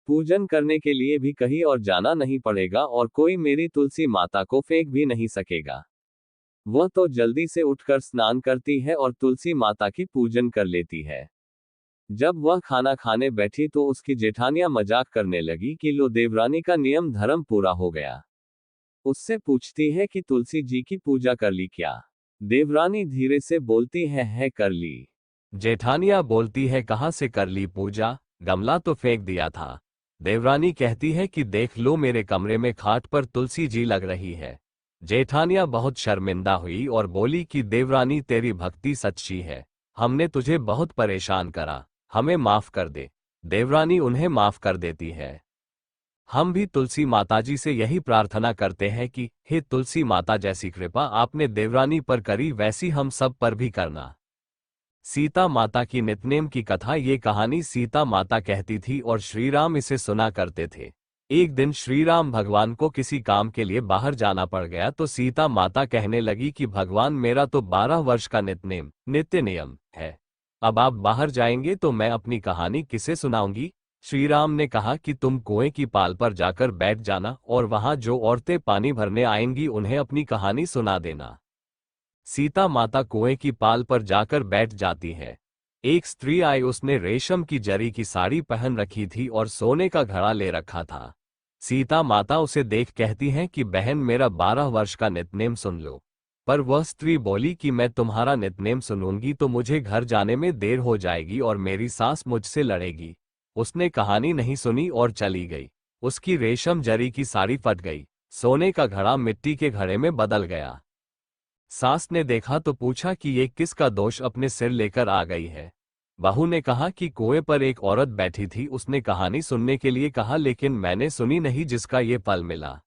पूजन करने के लिए भी कहीं और जाना नहीं पड़ेगा और कोई मेरी तुलसी माता को फेंक भी नहीं सकेगा। वह तो जल्दी से उठकर स्नान करती है और तुलसी माता की पूजन कर लेती है। जब वह खाना खाने बैठी तो उसकी जेठानियां मजाक करने लगी कि लो देवरानी का नियम धर्म पूरा हो गया। उससे पूछती है कि तुलसी जी की पूजा कर ली क्या। देवरानी धीरे से बोलती है कर ली। जेठानियां बोलती है कहाँ से कर ली पूजा, गमला तो फेंक दिया था। देवरानी कहती है कि देख लो मेरे कमरे में खाट पर तुलसी जी लग रही है। जेठानियां बहुत शर्मिंदा हुई और बोली कि देवरानी तेरी भक्ति सच्ची है, हमने तुझे बहुत परेशान करा, हमें माफ कर दे। देवरानी उन्हें माफ कर देती है। हम भी तुलसी माताजी से यही प्रार्थना करते हैं कि हे तुलसी माता जैसी कृपा आपने देवरानी पर करी वैसी हम सब पर भी करना। सीता माता की नितनेम की कथा। ये कहानी सीता माता कहती थी और श्री राम इसे सुना करते थे। एक दिन श्री राम भगवान को किसी काम के लिए बाहर जाना पड़ गया तो सीता माता कहने लगी कि भगवान मेरा तो 12 वर्ष का नित्य नियम है, अब आप बाहर जाएंगे तो मैं अपनी कहानी किसे सुनाऊंगी। श्री राम ने कहा कि तुम कुएं की पाल पर जाकर बैठ जाना और वहां जो औरतें पानी भरने आएंगी उन्हें अपनी कहानी सुना देना। सीता माता कुएं की पाल पर जाकर बैठ जाती है। एक स्त्री आई, उसने रेशम की जरी की साड़ी पहन रखी थी और सोने का घड़ा ले रखा था। सीता माता उसे देख कहती हैं कि बहन मेरा 12 वर्ष का नितनेम सुन लो। पर वह स्त्री बोली कि मैं तुम्हारा नितनेम सुनूंगी तो मुझे घर जाने में देर हो जाएगी और मेरी सास मुझसे लड़ेगी। उसने कहानी नहीं सुनी और चली गई। उसकी रेशम जरी की साड़ी फट गई, सोने का घड़ा मिट्टी के घड़े में बदल गया। सास ने देखा तो पूछा कि ये किसका दोष अपने सिर लेकर आ गई है। बहू ने कहा कि कुएं पर एक औरत बैठी थी, उसने कहानी सुनने के लिए कहा लेकिन मैंने सुनी नहीं जिसका ये फल मिला।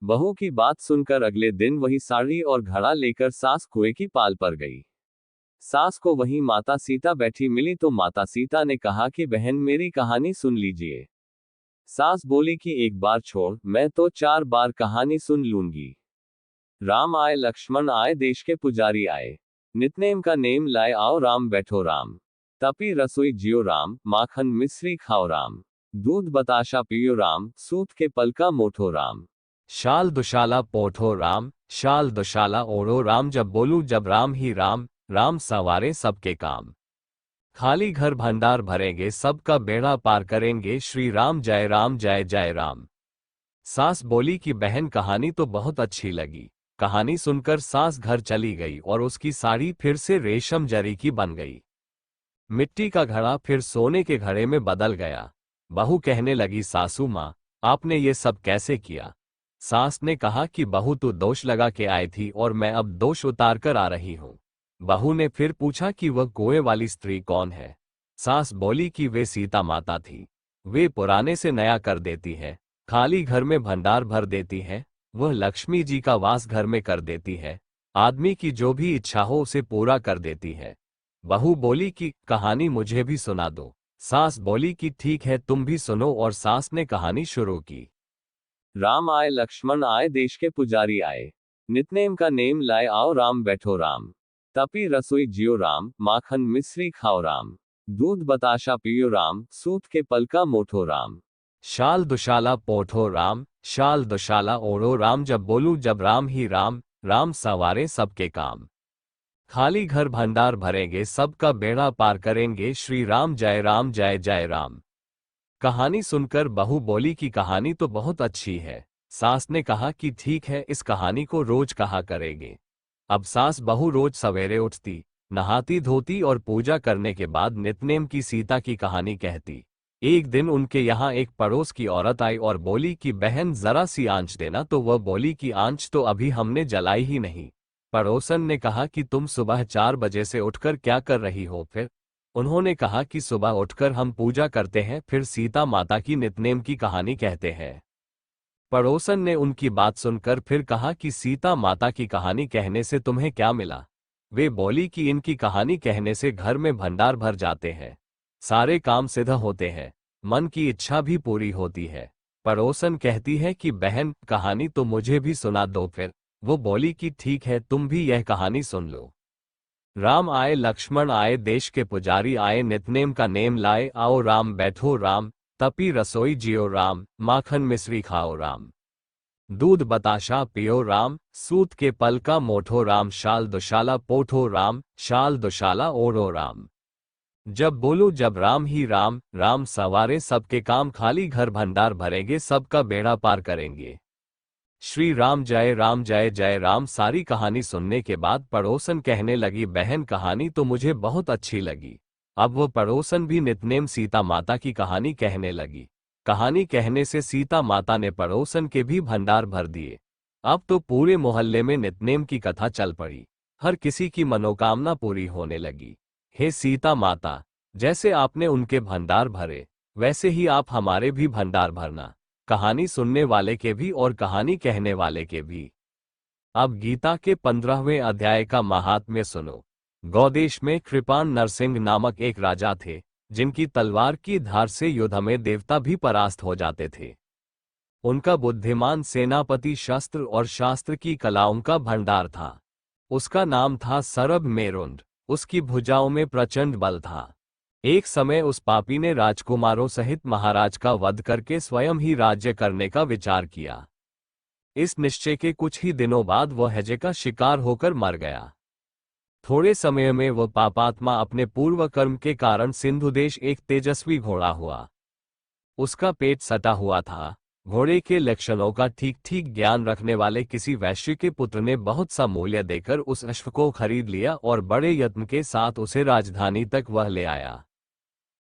बहू की बात सुनकर अगले दिन वही साड़ी और घड़ा लेकर सास कुएं की पाल पर गई। सास को वहीं माता सीता बैठी मिली तो माता सीता ने कहा कि बहन मेरी कहानी सुन लीजिए। सास बोली कि एक बार छोड़, मैं तो 4 बार कहानी सुन लूंगी। राम आए लक्ष्मण आए देश के पुजारी आए, नितनेम का नेम लाए आओ राम बैठो राम। तपी रसोई जियो राम, माखन मिश्री खाओ राम। दूध बताशा पियो राम, सूत के पल का मोठो राम। शाल दुशाला पोठो राम, शाल दुशाला ओढ़ो राम। जब बोलूं जब राम ही राम, राम सवारे सबके काम। खाली घर भंडार भरेंगे, सबका बेड़ा पार करेंगे, श्री राम जय जय राम। सास बोली कि बहन कहानी तो बहुत अच्छी लगी। कहानी सुनकर सास घर चली गई और उसकी साड़ी फिर से रेशम जरी की बन गई। मिट्टी का घड़ा फिर सोने के घड़े में बदल गया। बहू कहने लगी सासू माँ, आपने ये सब कैसे किया। सास ने कहा कि बहू तू दोष लगा के आई थी और मैं अब दोष उतार कर आ रही हूँ। बहू ने फिर पूछा कि वह कुएं वाली स्त्री कौन है। सास बोली कि वे सीता माता थी। वे पुराने से नया कर देती है, खाली घर में भंडार भर देती है, वह लक्ष्मी जी का वास घर में कर देती है, आदमी की जो भी इच्छा हो उसे पूरा कर देती है। बहू बोली कि कहानी मुझे भी सुना दो। सास बोली कि ठीक है तुम भी सुनो और सास ने कहानी शुरू की। राम आए लक्ष्मण आए देश के पुजारी आए, नितनेम का नेम लाए आओ राम बैठो राम। तपी रसोई जियो राम, माखन मिश्री खाओ राम। दूध बताशा पियो राम, सूत के पल का मोठो राम। शाल दुशाला पोठो राम, शाल दुशाला ओढ़ो राम, जब बोलूं जब राम ही राम, राम सवारे सबके काम। खाली घर भंडार भरेंगे, सबका बेड़ा पार करेंगे, श्री राम जय जय राम। कहानी सुनकर बहू बोली कि कहानी तो बहुत अच्छी है। सास ने कहा कि ठीक है, इस कहानी को रोज कहा करेंगे। अब सास बहू रोज सवेरे उठती, नहाती धोती और पूजा करने के बाद नित्यनेम की सीता की कहानी कहती। एक दिन उनके यहाँ एक पड़ोस की औरत आई और बोली कि बहन जरा सी आंच देना, तो वह बोली कि आंच तो अभी हमने जलाई ही नहीं। पड़ोसन ने कहा कि तुम सुबह 4 बजे से उठकर क्या कर रही हो? फिर उन्होंने कहा कि सुबह उठकर हम पूजा करते हैं, फिर सीता माता की नित्यनेम की कहानी कहते हैं। पड़ोसन ने उनकी बात सुनकर फिर कहा कि सीता माता की कहानी कहने से तुम्हें क्या मिला? वे बोली कि इनकी कहानी कहने से घर में भंडार भर जाते हैं, सारे काम सिद्ध होते हैं, मन की इच्छा भी पूरी होती है। पड़ोसन कहती है कि बहन कहानी तो मुझे भी सुना दो। फिर वो बोली कि ठीक है, तुम भी यह कहानी सुन लो। राम आए लक्ष्मण आए, देश के पुजारी आए, नित्यनेम का नेम लाए, आओ राम बैठो राम, तपी रसोई जियो राम, माखन मिश्री खाओ राम। दूध बताशा पियो राम, सूत के पल का मोठो राम, शाल दुशाला पोठो राम, शाल दुशाला ओढ़ो राम। जब बोलूं जब राम ही राम, राम सवारे सबके काम, खाली घर भंडार भरेंगे, सबका बेड़ा पार करेंगे। श्री राम जय जय राम। सारी कहानी सुनने के बाद पड़ोसन कहने लगी, बहन कहानी तो मुझे बहुत अच्छी लगी। अब वो पड़ोसन भी नित्यनेम सीता माता की कहानी कहने लगी। कहानी कहने से सीता माता ने पड़ोसन के भी भंडार भर दिए। अब तो पूरे मोहल्ले में नित्यनेम की कथा चल पड़ी, हर किसी की मनोकामना पूरी होने लगी। हे सीता माता, जैसे आपने उनके भंडार भरे, वैसे ही आप हमारे भी भंडार भरना, कहानी सुनने वाले के भी और कहानी कहने वाले के भी। अब गीता के 15वें अध्याय का महात्म्य सुनो। गौदेश में कृपाण नरसिंह नामक एक राजा थे, जिनकी तलवार की धार से युद्ध में देवता भी परास्त हो जाते थे। उनका बुद्धिमान सेनापति शस्त्र और शास्त्र की कलाओं का भंडार था। उसका नाम था सरब मेरुंड। उसकी भुजाओं में प्रचंड बल था। एक समय उस पापी ने राजकुमारों सहित महाराज का वध करके स्वयं ही राज्य करने का विचार किया। इस निश्चय के कुछ ही दिनों बाद वह हैजे का शिकार होकर मर गया। थोड़े समय में वह पापात्मा अपने पूर्व कर्म के कारण सिंधुदेश एक तेजस्वी घोड़ा हुआ। उसका पेट सटा हुआ था। घोड़े के लक्षणों का ठीक ठीक ज्ञान रखने वाले किसी वैश्य के पुत्र ने बहुत सा मूल्य देकर उस अश्व को खरीद लिया और बड़े यत्न के साथ उसे राजधानी तक वह ले आया।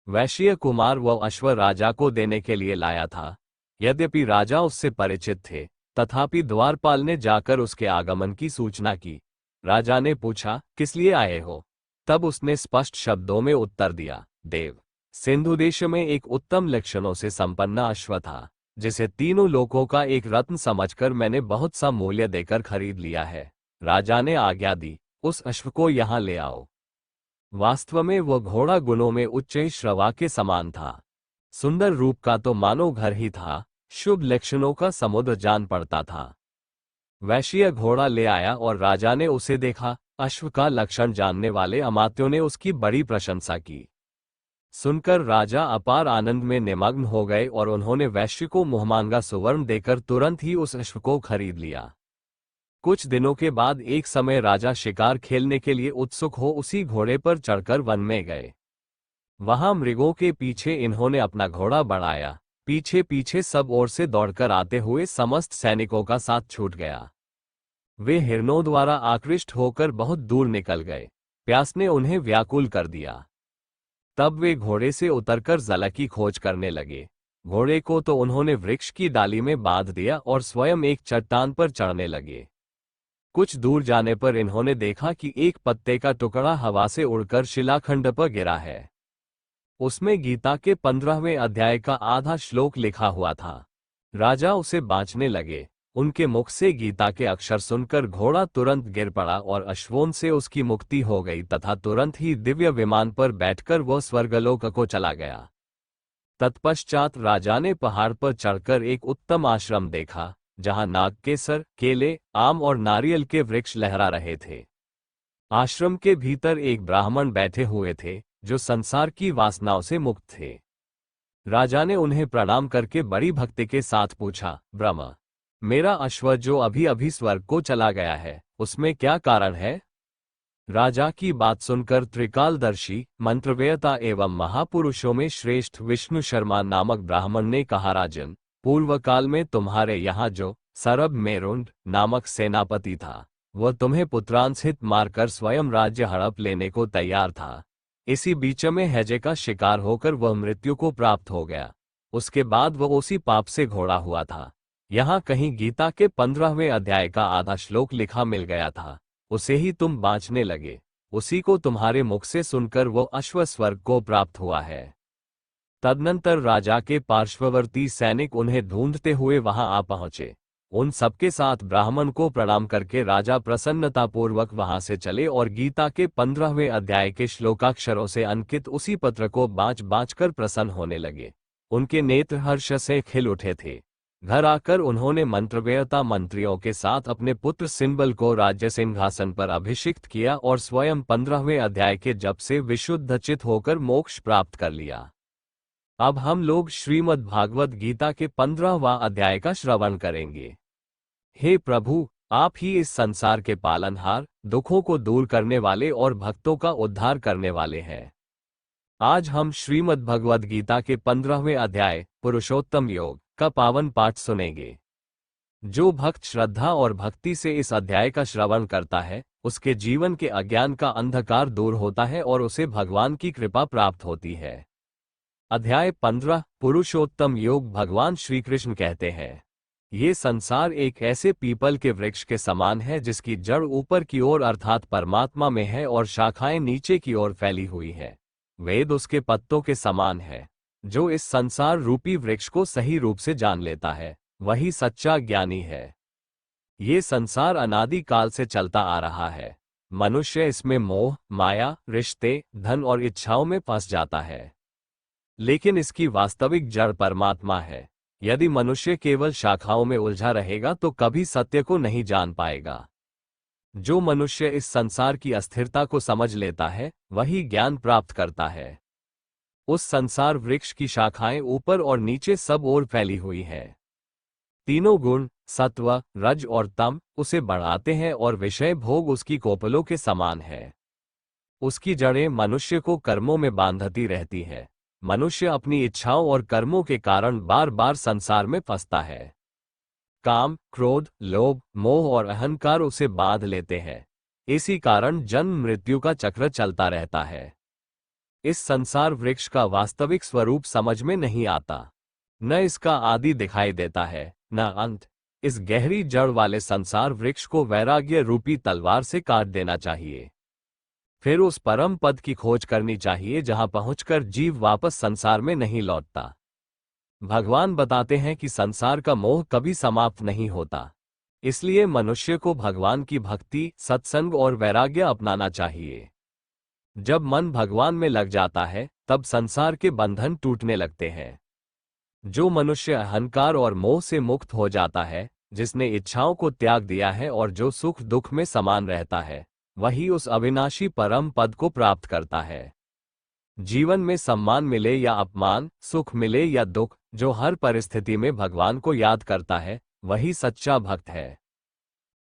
वैश्य कुमार वह अश्व राजा को देने के लिए लाया था। यद्यपि राजा उससे परिचित थे, तथापि द्वारपाल ने जाकर उसके आगमन की सूचना की। राजा ने पूछा, किस लिए आए हो? तब उसने स्पष्ट शब्दों में उत्तर दिया, देव, सिंधु देश में एक उत्तम लक्षणों से संपन्न अश्व था, जिसे तीनों लोकों का एक रत्न समझकर मैंने बहुत सा मूल्य देकर खरीद लिया है। राजा ने आज्ञा दी, उस अश्व को यहाँ ले आओ। वास्तव में वह घोड़ा गुणों में उच्च श्रवा के समान था। सुंदर रूप का तो मानो घर ही था, शुभ लक्षणों का समुद्र जान पड़ता था। वैश्य घोड़ा ले आया और राजा ने उसे देखा। अश्व का लक्षण जानने वाले अमात्यों ने उसकी बड़ी प्रशंसा की। सुनकर राजा अपार आनंद में निमग्न हो गए और उन्होंने वैश्य को मुहमांगा सुवर्ण देकर तुरंत ही उस अश्व को खरीद लिया। कुछ दिनों के बाद एक समय राजा शिकार खेलने के लिए उत्सुक हो उसी घोड़े पर चढ़कर वन में गए। वहां मृगों के पीछे इन्होंने अपना घोड़ा बढ़ाया। पीछे पीछे सब ओर से दौड़कर आते हुए समस्त सैनिकों का साथ छूट गया। वे हिरणों द्वारा आकृष्ट होकर बहुत दूर निकल गए। प्यास ने उन्हें व्याकुल कर दिया। तब वे घोड़े से उतरकर जल की खोज करने लगे। घोड़े को तो उन्होंने वृक्ष की डाली में बांध दिया और स्वयं एक चट्टान पर चढ़ने लगे। कुछ दूर जाने पर इन्होंने देखा कि एक पत्ते का टुकड़ा हवा से उड़कर शिलाखंड पर गिरा है। उसमें गीता के 15वें अध्याय का आधा श्लोक लिखा हुआ था। राजा उसे बांचने लगे। उनके मुख से गीता के अक्षर सुनकर घोड़ा तुरंत गिर पड़ा और अश्वों से उसकी मुक्ति हो गई तथा तुरंत ही दिव्य विमान पर बैठकर वह स्वर्गलोक को चला गया। तत्पश्चात राजा ने पहाड़ पर चढ़कर एक उत्तम आश्रम देखा, जहां नागकेसर, केले, आम और नारियल के वृक्ष लहरा रहे थे। आश्रम के भीतर एक ब्राह्मण बैठे हुए थे, जो संसार की वासनाओं से मुक्त थे। राजा ने उन्हें प्रणाम करके बड़ी भक्ति के साथ पूछा, ब्रह्म, मेरा अश्व जो अभी अभी स्वर्ग को चला गया है, उसमें क्या कारण है? राजा की बात सुनकर त्रिकालदर्शी, मंत्रवेयता एवं महापुरुषों में श्रेष्ठ विष्णु शर्मा नामक ब्राह्मण ने कहा, राजन, पूर्व काल में तुम्हारे यहाँ जो सरब मेरुंड नामक सेनापति था, वह तुम्हें पुत्रांसहित मारकर स्वयं राज्य हड़प लेने को तैयार था। इसी बीच में हैजे का शिकार होकर वह मृत्यु को प्राप्त हो गया। उसके बाद वह उसी पाप से घोड़ा हुआ था। यहाँ कहीं गीता के 15वें अध्याय का आधा श्लोक लिखा मिल गया था, उसे ही तुम बांचने लगे। उसी को तुम्हारे मुख से सुनकर वो अश्व स्वर्ग को प्राप्त हुआ है। तदनंतर राजा के पार्श्ववर्ती सैनिक उन्हें ढूंढते हुए वहां आ पहुंचे। उन सबके साथ ब्राह्मण को प्रणाम करके राजा प्रसन्नतापूर्वक वहां से चले और गीता के 15वें अध्याय के श्लोकाक्षरों से अंकित उसी पत्र को बाँच बाँच कर प्रसन्न होने लगे। उनके नेत्र हर्ष से खिल उठे थे। घर आकर उन्होंने मंत्रवेयता मंत्रियों के साथ अपने पुत्र सिंबल को राज्य सिंहासन पर अभिषिक्त किया और स्वयं 15वें अध्याय के जप से विशुद्धचित होकर मोक्ष प्राप्त कर लिया। अब हम लोग श्रीमद् भागवत गीता के 15वां अध्याय का श्रवण करेंगे। हे प्रभु, आप ही इस संसार के पालनहार, दुखों को दूर करने वाले और भक्तों का उद्धार करने वाले हैं। आज हम श्रीमद् भगवद गीता के 15वें अध्याय पुरुषोत्तम योग का पावन पाठ सुनेंगे। जो भक्त श्रद्धा और भक्ति से इस अध्याय का श्रवण करता है, उसके जीवन के अज्ञान का अंधकार दूर होता है और उसे भगवान की कृपा प्राप्त होती है। अध्याय 15 पुरुषोत्तम योग। भगवान श्री कृष्ण कहते हैं, ये संसार एक ऐसे पीपल के वृक्ष के समान है जिसकी जड़ ऊपर की ओर अर्थात परमात्मा में है और शाखाएं नीचे की ओर फैली हुई है। वेद उसके पत्तों के समान है। जो इस संसार रूपी वृक्ष को सही रूप से जान लेता है, वही सच्चा ज्ञानी है। ये संसार अनादि काल से चलता आ रहा है। मनुष्य इसमें मोह, माया, रिश्ते, धन और इच्छाओं में फंस जाता है, लेकिन इसकी वास्तविक जड़ परमात्मा है। यदि मनुष्य केवल शाखाओं में उलझा रहेगा तो कभी सत्य को नहीं जान पाएगा। जो मनुष्य इस संसार की अस्थिरता को समझ लेता है, वही ज्ञान प्राप्त करता है। उस संसार वृक्ष की शाखाएं ऊपर और नीचे सब ओर फैली हुई हैं। तीनों गुण सत्व, रज और तम उसे बढ़ाते हैं और विषय भोग उसकी कोपलों के समान है। उसकी जड़ें मनुष्य को कर्मों में बांधती रहती है। मनुष्य अपनी इच्छाओं और कर्मों के कारण बार बार संसार में फंसता है। काम, क्रोध, लोभ, मोह और अहंकार उसे बांध लेते हैं। इसी कारण जन्म मृत्यु का चक्र चलता रहता है। इस संसार वृक्ष का वास्तविक स्वरूप समझ में नहीं आता। न इसका आदि दिखाई देता है, न अंत। इस गहरी जड़ वाले संसार वृक्ष को वैराग्य रूपी तलवार से काट देना चाहिए। फिर उस परम पद की खोज करनी चाहिए जहां पहुंचकर जीव वापस संसार में नहीं लौटता। भगवान बताते हैं कि संसार का मोह कभी समाप्त नहीं होता। इसलिए मनुष्य को भगवान की भक्ति, सत्संग और वैराग्य अपनाना चाहिए। जब मन भगवान में लग जाता है, तब संसार के बंधन टूटने लगते हैं। जो मनुष्य अहंकार और मोह से मुक्त हो जाता है, जिसने इच्छाओं को त्याग दिया है और जो सुख दुख में समान रहता है, वही उस अविनाशी परम पद को प्राप्त करता है। जीवन में सम्मान मिले या अपमान, सुख मिले या दुख, जो हर परिस्थिति में भगवान को याद करता है, वही सच्चा भक्त है।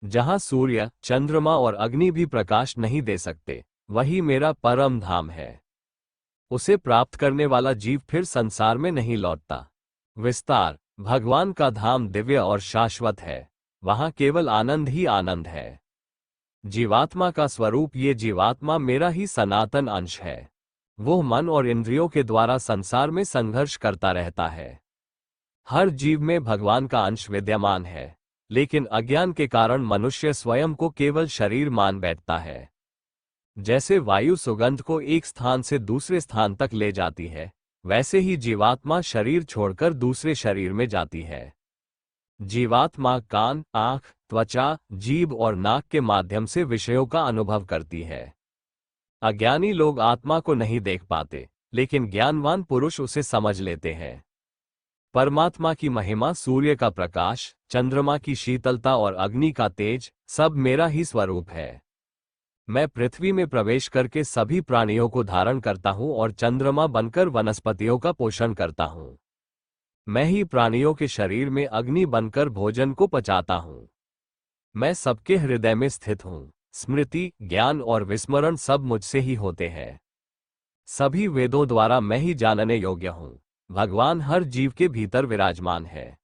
जहां सूर्य, चंद्रमा और अग्नि भी प्रकाश नहीं दे सकते, वही मेरा परम धाम है। उसे प्राप्त करने वाला जीव फिर संसार में नहीं लौटता। विस्तार। भगवान का धाम दिव्य और शाश्वत है। वहां केवल आनंद ही आनंद है। जीवात्मा का स्वरूप ये जीवात्मा मेरा ही सनातन अंश है। वो मन और इंद्रियों के द्वारा संसार में संघर्ष करता रहता है। हर जीव में भगवान का अंश विद्यमान है, लेकिन अज्ञान के कारण मनुष्य स्वयं को केवल शरीर मान बैठता है। जैसे वायु सुगंध को एक स्थान से दूसरे स्थान तक ले जाती है, वैसे ही जीवात्मा शरीर छोड़कर दूसरे शरीर में जाती है। जीवात्मा कान, आंख, त्वचा, जीभ और नाक के माध्यम से विषयों का अनुभव करती है। अज्ञानी लोग आत्मा को नहीं देख पाते, लेकिन ज्ञानवान पुरुष उसे समझ लेते हैं। परमात्मा की महिमा, सूर्य का प्रकाश, चंद्रमा की शीतलता और अग्नि का तेज, सब मेरा ही स्वरूप है। मैं पृथ्वी में प्रवेश करके सभी प्राणियों को धारण करता हूं और चंद्रमा बनकर वनस्पतियों का पोषण करता हूं। मैं ही प्राणियों के शरीर में अग्नि बनकर भोजन को पचाता हूं। मैं सबके हृदय में स्थित हूं। स्मृति, ज्ञान और विस्मरण सब मुझसे ही होते हैं। सभी वेदों द्वारा मैं ही जानने योग्य हूं। भगवान हर जीव के भीतर विराजमान है।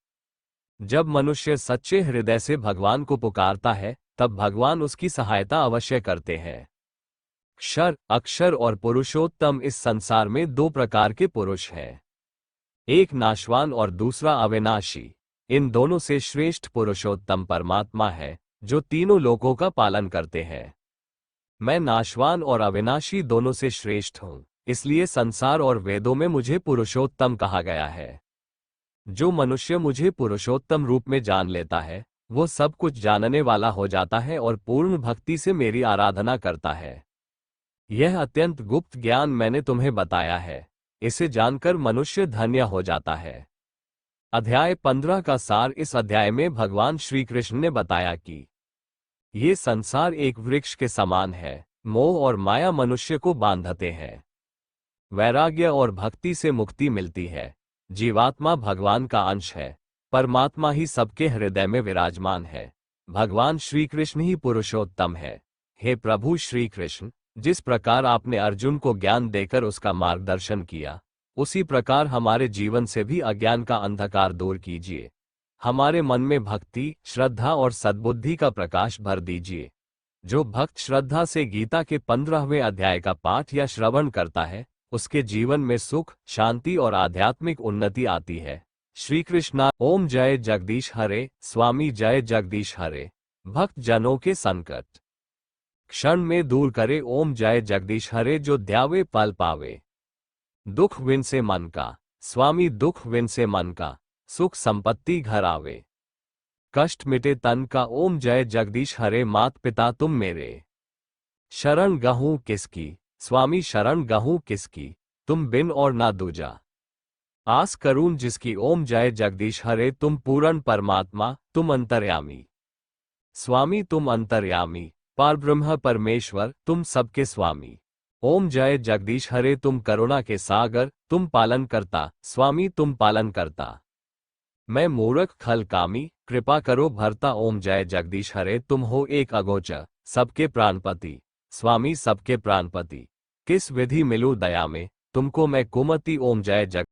जब मनुष्य सच्चे हृदय से भगवान को पुकारता है, तब भगवान उसकी सहायता अवश्य करते हैं। क्षर, अक्षर और पुरुषोत्तम इस संसार में दो प्रकार के पुरुष हैं। एक नाशवान और दूसरा अविनाशी। इन दोनों से श्रेष्ठ पुरुषोत्तम परमात्मा है, जो तीनों लोकों का पालन करते हैं। मैं नाशवान और अविनाशी दोनों से श्रेष्ठ हूं, इसलिए संसार और वेदों में मुझे पुरुषोत्तम कहा गया है। जो मनुष्य मुझे पुरुषोत्तम रूप में जान लेता है, वो सब कुछ जानने वाला हो जाता है और पूर्ण भक्ति से मेरी आराधना करता है। यह अत्यंत गुप्त ज्ञान मैंने तुम्हें बताया है। इसे जानकर मनुष्य धन्य हो जाता है। अध्याय 15 का सार। इस अध्याय में भगवान श्री कृष्ण ने बताया कि ये संसार एक वृक्ष के समान है। मोह और माया मनुष्य को बांधते हैं। वैराग्य और भक्ति से मुक्ति मिलती है। जीवात्मा भगवान का अंश है। परमात्मा ही सबके हृदय में विराजमान है। भगवान श्री कृष्ण ही पुरुषोत्तम है। हे प्रभु श्री कृष्ण, जिस प्रकार आपने अर्जुन को ज्ञान देकर उसका मार्गदर्शन किया, उसी प्रकार हमारे जीवन से भी अज्ञान का अंधकार दूर कीजिए। हमारे मन में भक्ति, श्रद्धा और सद्बुद्धि का प्रकाश भर दीजिए। जो भक्त श्रद्धा से गीता के 15वें अध्याय का पाठ या श्रवण करता है, उसके जीवन में सुख, शांति और आध्यात्मिक उन्नति आती है। श्री कृष्णा। ओम जय जगदीश हरे। स्वामी जय जगदीश हरे। भक्त जनों के संकट क्षण में दूर करे। ओम जय जगदीश हरे। जो ध्यावे पल पावे। दुख विन से मन का। स्वामी दुख विन से मन का। सुख संपत्ति घर आवे। कष्ट मिटे तन का। ओम जय जगदीश हरे। मात पिता तुम मेरे। शरण गहूं किसकी। स्वामी शरण गहूं किसकी। तुम बिन और ना दूजा। आस करूं जिसकी। ओम जय जगदीश हरे। तुम पूर्ण परमात्मा, तुम अंतर्यामी। स्वामी तुम अंतर्यामी। पारब्रह्म परमेश्वर, तुम सबके स्वामी। ओम जय जगदीश हरे। तुम करुणा के सागर, तुम पालन करता। स्वामी तुम पालन करता। मैं मूर्ख खल कामी, कृपा करो भरता। ओम जय जगदीश हरे। तुम हो एक अगोचर, सबके प्राणपति। स्वामी सबके प्राणपति। किस विधि मिलूं दया में, तुमको मैं कुमति। ओम जय जग